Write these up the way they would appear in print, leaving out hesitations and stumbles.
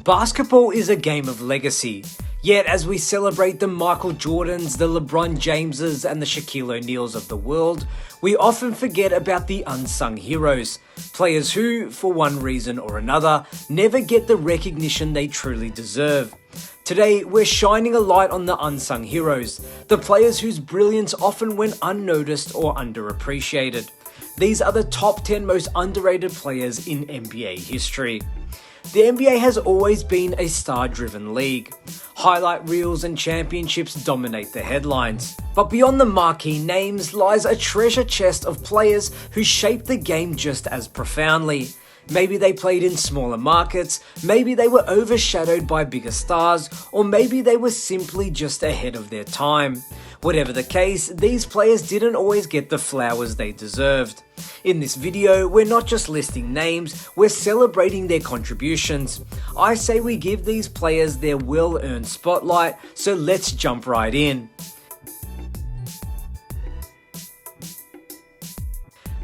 Basketball is a game of legacy, yet as we celebrate the Michael Jordans, the LeBron Jameses and the Shaquille O'Neals of the world, we often forget about the unsung heroes, players who, for one reason or another, never get the recognition they truly deserve. Today, we're shining a light on the unsung heroes, the players whose brilliance often went unnoticed or underappreciated. These are the top 10 most underrated players in NBA history. The NBA has always been a star-driven league. Highlight reels and championships dominate the headlines. But beyond the marquee names lies a treasure chest of players who shaped the game just as profoundly. Maybe they played in smaller markets, maybe they were overshadowed by bigger stars, or maybe they were simply just ahead of their time. Whatever the case, these players didn't always get the flowers they deserved. In this video, we're not just listing names, we're celebrating their contributions. I say we give these players their well-earned spotlight, so let's jump right in.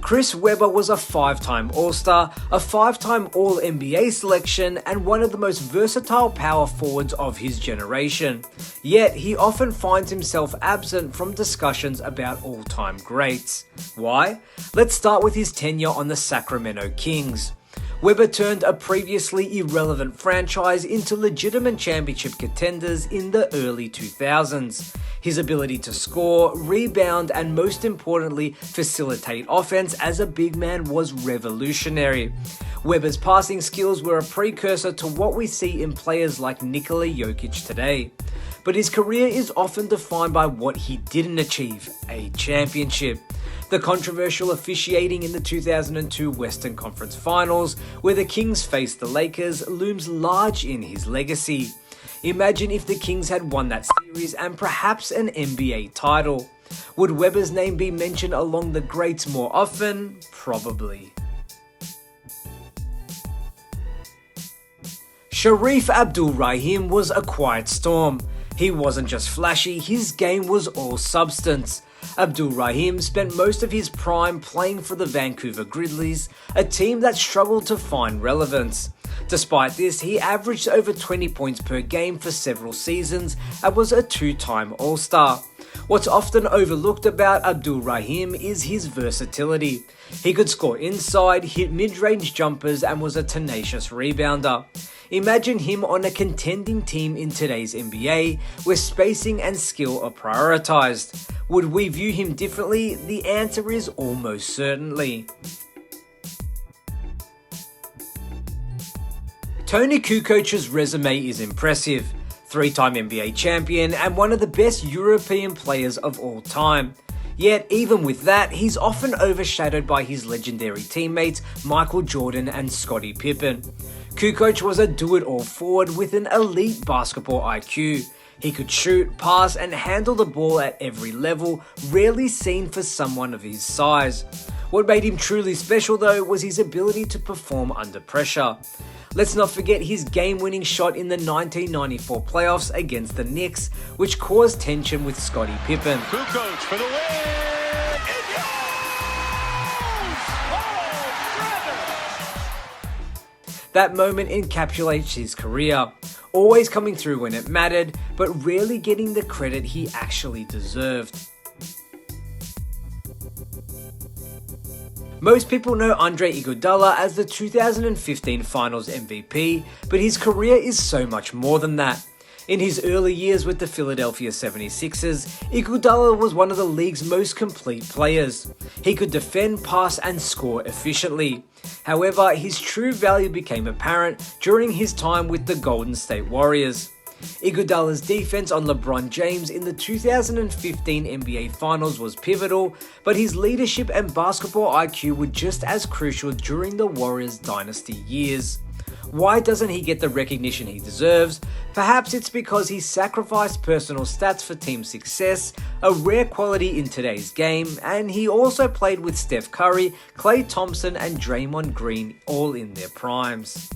Chris Webber was a 5-time All-Star, a 5-time All-NBA selection, and one of the most versatile power forwards of his generation. Yet, he often finds himself absent from discussions about all-time greats. Why? Let's start with his tenure on the Sacramento Kings. Webber turned a previously irrelevant franchise into legitimate championship contenders in the early 2000s. His ability to score, rebound, and most importantly, facilitate offense as a big man was revolutionary. Webber's passing skills were a precursor to what we see in players like Nikola Jokic today. But his career is often defined by what he didn't achieve, a championship. The controversial officiating in the 2002 Western Conference Finals, where the Kings faced the Lakers, looms large in his legacy. Imagine if the Kings had won that series and perhaps an NBA title. Would Webber's name be mentioned along the greats more often? Probably. Shareef Abdur-Rahim was a quiet storm. He wasn't just flashy, his game was all substance. Abdul-Rahim spent most of his prime playing for the Vancouver Grizzlies, a team that struggled to find relevance. Despite this, he averaged over 20 points per game for several seasons and was a 2-time All-Star. What's often overlooked about Abdur-Rahim is his versatility. He could score inside, hit mid-range jumpers, and was a tenacious rebounder. Imagine him on a contending team in today's NBA, where spacing and skill are prioritized. Would we view him differently? The answer is almost certainly. Toni Kukoc's resume is impressive. 3-time NBA champion and one of the best European players of all time. Yet, even with that, he's often overshadowed by his legendary teammates Michael Jordan and Scottie Pippen. Kukoc was a do-it-all forward with an elite basketball IQ. He could shoot, pass, and handle the ball at every level, rarely seen for someone of his size. What made him truly special though was his ability to perform under pressure. Let's not forget his game-winning shot in the 1994 playoffs against the Knicks, which caused tension with Scottie Pippen. Kukoc for the win! That moment encapsulates his career, always coming through when it mattered, but rarely getting the credit he actually deserved. Most people know Andre Iguodala as the 2015 Finals MVP, but his career is so much more than that. In his early years with the Philadelphia 76ers, Iguodala was one of the league's most complete players. He could defend, pass, and score efficiently. However, his true value became apparent during his time with the Golden State Warriors. Iguodala's defense on LeBron James in the 2015 NBA Finals was pivotal, but his leadership and basketball IQ were just as crucial during the Warriors' dynasty years. Why doesn't he get the recognition he deserves? Perhaps it's because he sacrificed personal stats for team success, a rare quality in today's game, and he also played with Steph Curry, Klay Thompson, and Draymond Green all in their primes.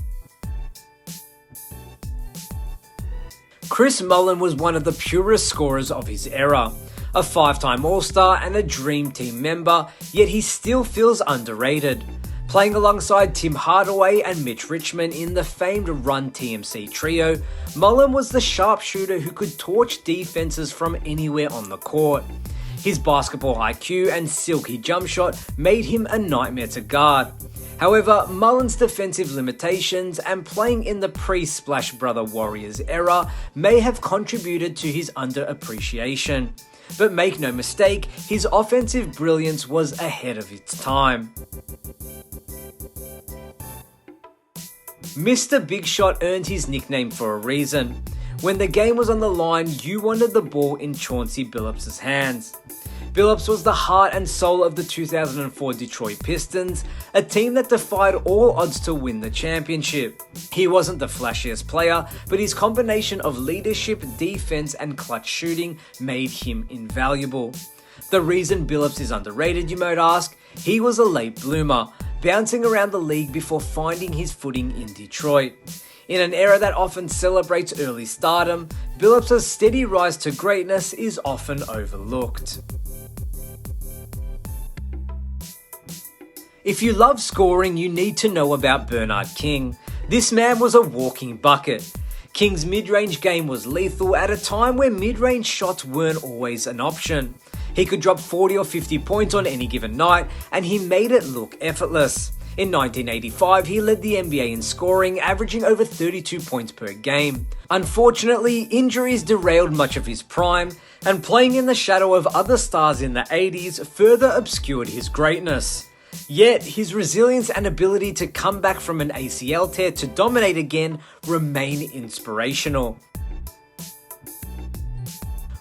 Chris Mullen was one of the purest scorers of his era. A 5-time All-Star and a Dream Team member, yet he still feels underrated. Playing alongside Tim Hardway and Mitch Richmond in the famed Run TMC trio, Mullen was the sharpshooter who could torch defenses from anywhere on the court. His basketball IQ and silky jump shot made him a nightmare to guard. However, Mullen's defensive limitations and playing in the pre-Splash Brother Warriors era may have contributed to his underappreciation. But make no mistake, his offensive brilliance was ahead of its time. Mr. Big Shot earned his nickname for a reason. When the game was on the line, you wanted the ball in Chauncey Billups' hands. Billups was the heart and soul of the 2004 Detroit Pistons, a team that defied all odds to win the championship. He wasn't the flashiest player, but his combination of leadership, defense, and clutch shooting made him invaluable. The reason Billups is underrated, you might ask? He was a late bloomer, bouncing around the league before finding his footing in Detroit. In an era that often celebrates early stardom, Billups' steady rise to greatness is often overlooked. If you love scoring, you need to know about Bernard King. This man was a walking bucket. King's mid-range game was lethal at a time where mid-range shots weren't always an option. He could drop 40 or 50 points on any given night, and he made it look effortless. In 1985, he led the NBA in scoring, averaging over 32 points per game. Unfortunately, injuries derailed much of his prime, and playing in the shadow of other stars in the 80s further obscured his greatness. Yet, his resilience and ability to come back from an ACL tear to dominate again remain inspirational.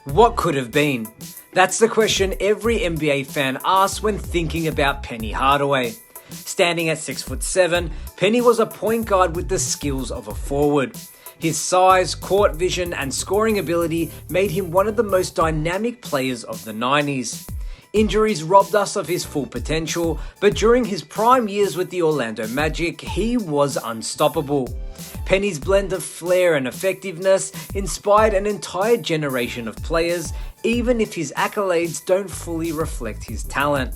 What could have been? That's the question every NBA fan asks when thinking about Penny Hardaway. Standing at 6'7", Penny was a point guard with the skills of a forward. His size, court vision, and scoring ability made him one of the most dynamic players of the 90s. Injuries robbed us of his full potential, but during his prime years with the Orlando Magic, he was unstoppable. Penny's blend of flair and effectiveness inspired an entire generation of players, even if his accolades don't fully reflect his talent.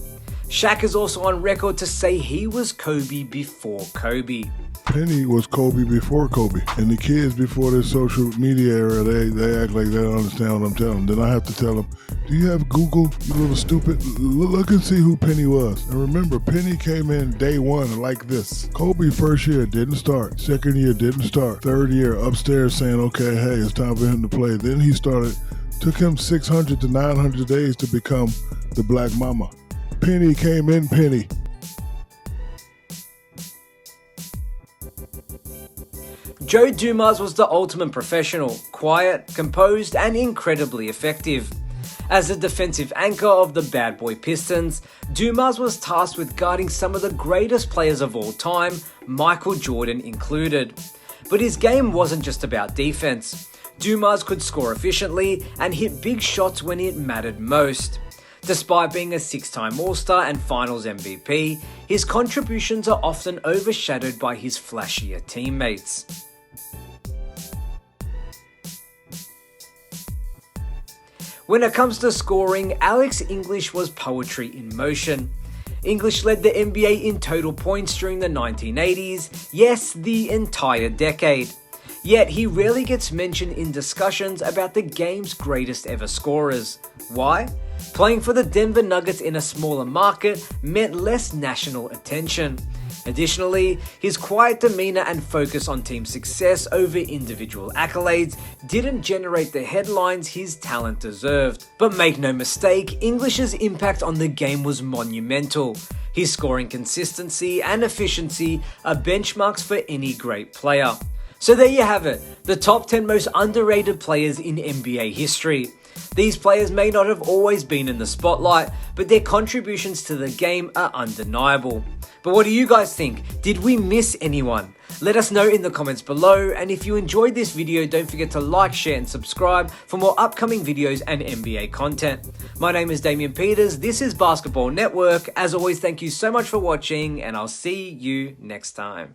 Shaq is also on record to say he was Kobe before Kobe. Penny was Kobe before Kobe. And the kids before this social media era, they act like they don't understand what I'm telling them. Then I have to tell them, do you have Google, you little stupid? Look and see who Penny was. And remember, Penny came in day one like this. Kobe first year didn't start. Second year didn't start. Third year upstairs saying, okay, hey, it's time for him to play. Then he started, took him 600 to 900 days to become the Black Mama. Penny came in Penny. Joe Dumas was the ultimate professional, quiet, composed, and incredibly effective. As the defensive anchor of the bad boy Pistons, Dumas was tasked with guarding some of the greatest players of all time, Michael Jordan included. But his game wasn't just about defense. Dumas could score efficiently and hit big shots when it mattered most. Despite being a 6-time All-Star and Finals MVP, his contributions are often overshadowed by his flashier teammates. When it comes to scoring, Alex English was poetry in motion. English led the NBA in total points during the 1980s, yes, the entire decade. Yet he rarely gets mentioned in discussions about the game's greatest ever scorers. Why? Playing for the Denver Nuggets in a smaller market meant less national attention. Additionally, his quiet demeanor and focus on team success over individual accolades didn't generate the headlines his talent deserved. But make no mistake, English's impact on the game was monumental. His scoring consistency and efficiency are benchmarks for any great player. So there you have it, the top 10 most underrated players in NBA history. These players may not have always been in the spotlight, but their contributions to the game are undeniable. But what do you guys think? Did we miss anyone? Let us know in the comments below, and if you enjoyed this video, don't forget to like, share and subscribe for more upcoming videos and NBA content. My name is Damian Peters, this is Basketball Network. As always, thank you so much for watching, and I'll see you next time.